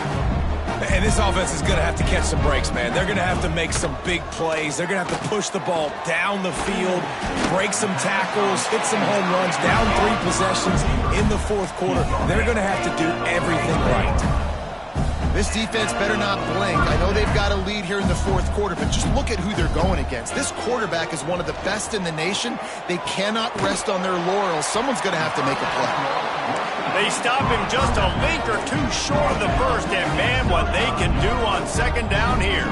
And this offense is going to have to catch some breaks, man. They're going to have to make some big plays. They're going to have to push the ball down the field, break some tackles, hit some home runs, down 3 possessions in the fourth quarter. They're going to have to do everything right. This defense better not blink. I know they've got a lead here in the fourth quarter, but just look at who they're going against. This quarterback is one of the best in the nation. They cannot rest on their laurels. Someone's going to have to make a play. They stop him just a link or two short of the first, and man, what they can do on second down here.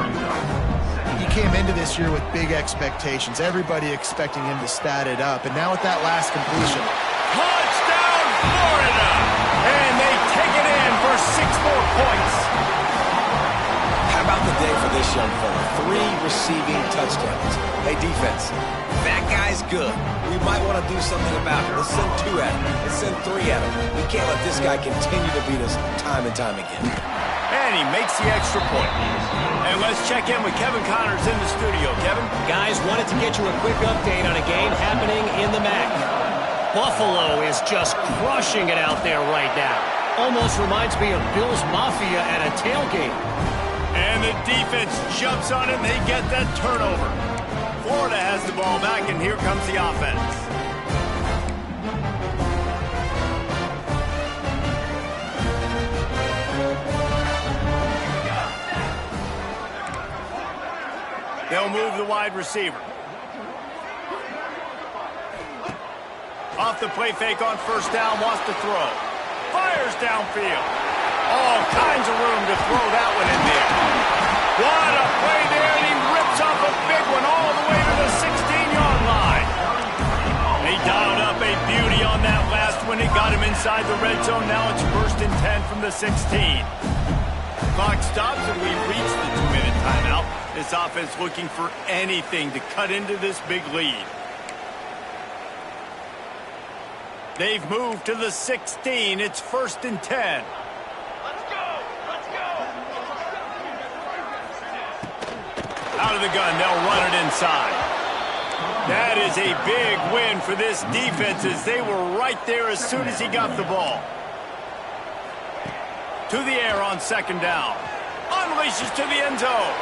He came into this year with big expectations. Everybody expecting him to stat it up, and now with that last completion. Touchdown, Florida! And they take it in for 6 more points. How about the day for this young fella? 3 receiving touchdowns. Hey, defense, that guy's good. We might want to do something about it. Let's send 2 at him. Let's send 3 at him. We can't let this guy continue to beat us time and time again. And he makes the extra point. And let's check in with Kevin Connors in the studio. Kevin? Guys, wanted to get you a quick update on a game happening in the MAC. Buffalo is just crushing it out there right now. Almost reminds me of Bills Mafia at a tailgate. And the defense jumps on it, and they get that turnover. Florida has the ball back, and here comes the offense. They'll move the wide receiver. Off the play fake on first down, wants to throw. Fires downfield. All kinds of room to throw that one in there. What a play there, and he rips off a big one all the way to the 16-yard line. They dialed up a beauty on that last one. It got him inside the red zone. Now it's 1st and 10 from the 16. Clock stops, and we've reached the 2-minute timeout. This offense looking for anything to cut into this big lead. They've moved to the 16. It's 1st and 10. Out of the gun, they'll run it inside. That is a big win for this defense as they were right there as soon as he got the ball. To the air on second down. Unleashes to the end zone.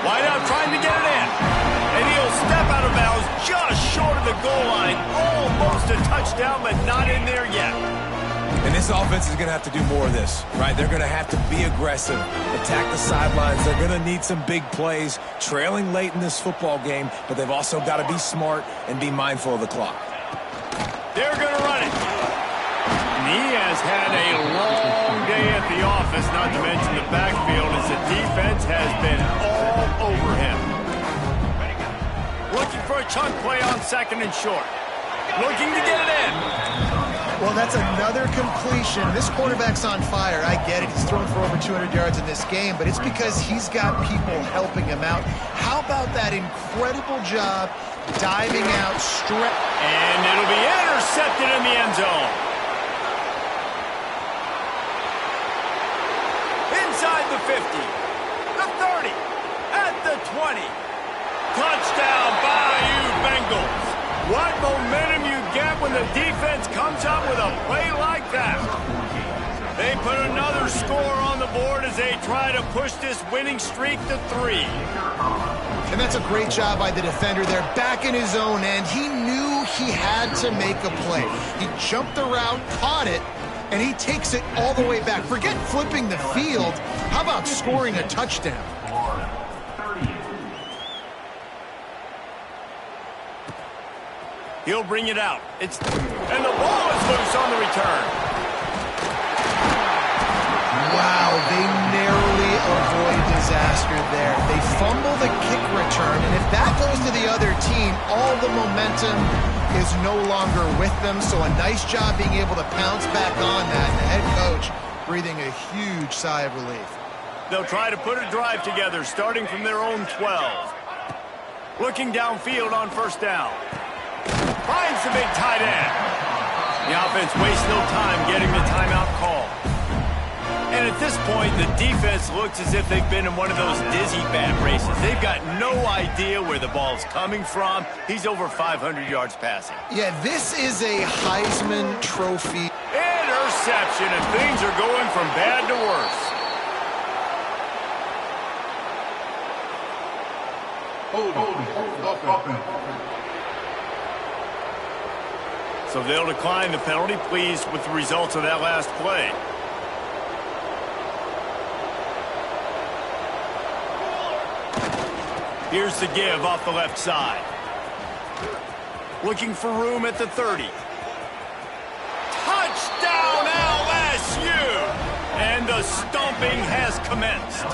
Wide out trying to get it in. And he'll step out of bounds just short of the goal line. Almost a touchdown, but not in there yet. And this offense is going to have to do more of this, right? They're going to have to be aggressive, attack the sidelines. They're going to need some big plays, trailing late in this football game, but they've also got to be smart and be mindful of the clock. They're going to run it. And he has had a long day at the office, not to mention the backfield, as the defense has been all over him. Looking for a chunk play on second and short. Looking to get it in. Well, that's another completion. This quarterback's on fire. I get it. He's thrown for over 200 yards in this game, but it's because he's got people helping him out. How about that incredible job diving out, and it'll be intercepted in the end zone. Inside the 50, the 30, at the 20. Touchdown, Bayou Bengals. What momentum you get when the defense comes up with a play like that. They put another score on the board as they try to push this winning streak to 3. And that's a great job by the defender there, back in his own end. He knew he had to make a play. He jumped the route, caught it, and he takes it all the way back. Forget flipping the field. How about scoring a touchdown? He'll bring it out. And the ball is loose on the return. Wow, they narrowly avoid disaster there. They fumble the kick return, and if that goes to the other team, all the momentum is no longer with them. So a nice job being able to pounce back on that. And the head coach breathing a huge sigh of relief. They'll try to put a drive together, starting from their own 12. Looking downfield on first down. Finds the big tight end. The offense wastes no time getting the timeout call. And at this point, the defense looks as if they've been in one of those dizzy bat races. They've got no idea where the ball's coming from. He's over 500 yards passing. Yeah, this is a Heisman Trophy. Interception, and things are going from bad to worse. So they'll decline the penalty, pleased with the results of that last play. Here's the give off the left side. Looking for room at the 30. Touchdown LSU! And the stomping has commenced.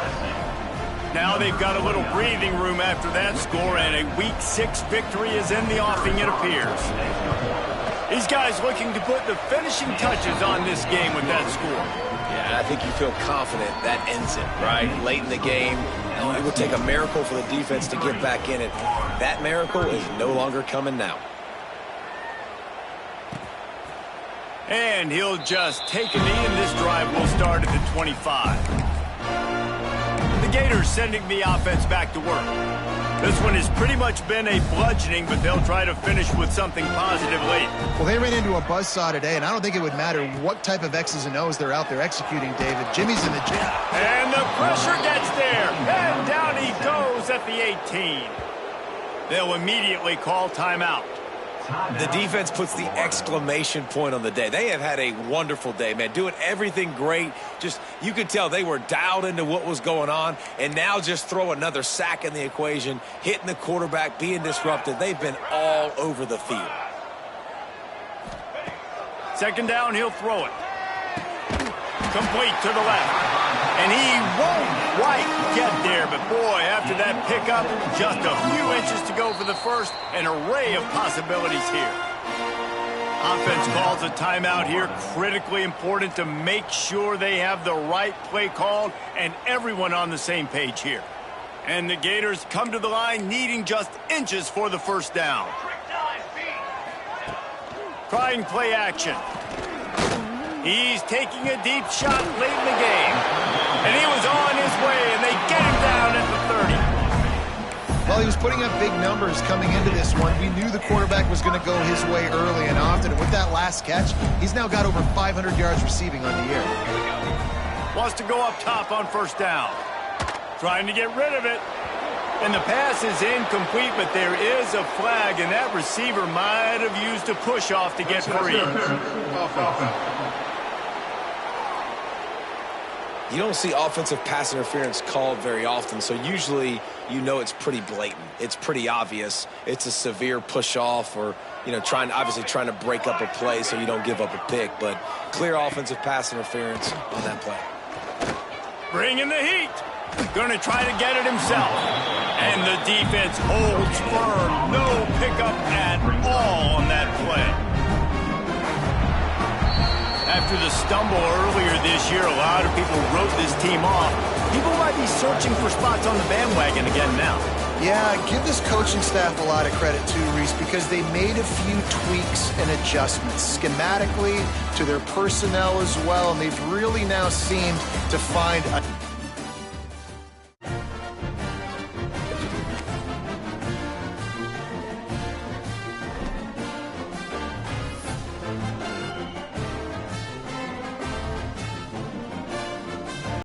Now they've got a little breathing room after that score, and a Week 6 victory is in the offing, it appears. These guys looking to put the finishing touches on this game with that score. Yeah, I think you feel confident that ends it, right? Late in the game, it would take a miracle for the defense to get back in it. That miracle is no longer coming now. And he'll just take a knee, and this drive will start at the 25. The Gators sending the offense back to work. This one has pretty much been a bludgeoning, but they'll try to finish with something positive late. Well, they ran into a buzzsaw today, and I don't think it would matter what type of X's and O's they're out there executing, David. Jimmy's in the gym. And the pressure gets there. And down he goes at the 18. They'll immediately call timeout. The defense puts the exclamation point on the day. They have had a wonderful day, man, doing everything great. Just, you could tell they were dialed into what was going on, and now just throw another sack in the equation, hitting the quarterback, being disrupted. They've been all over the field. Second down, he'll throw it. Complete to the left. And he won't quite get there, but boy, after that pickup, just a few inches to go for the first. An array of possibilities here. Offense calls a timeout here. Critically important to make sure they have the right play called and everyone on the same page here. And the Gators come to the line needing just inches for the first down. Trying play action. He's taking a deep shot late in the game. And he was on his way, and they get him down at the 30. Well, he was putting up big numbers coming into this one. We knew the quarterback was going to go his way early and often. And with that last catch, he's now got over 500 yards receiving on the year. Wants to go up top on first down. Trying to get rid of it. And the pass is incomplete, but there is a flag, and that receiver might have used a push-off to get free. You don't see offensive pass interference called very often, so usually you know it's pretty blatant. It's pretty obvious. It's a severe push-off or, you know, obviously trying to break up a play so you don't give up a pick, but clear offensive pass interference on that play. Bringing the heat. Going to try to get it himself. And the defense holds firm. No pickup at all on that play. After the stumble earlier this year, a lot of people wrote this team off. People might be searching for spots on the bandwagon again now. Yeah, give this coaching staff a lot of credit too, Reese, because they made a few tweaks and adjustments schematically to their personnel as well, and they've really now seemed to find a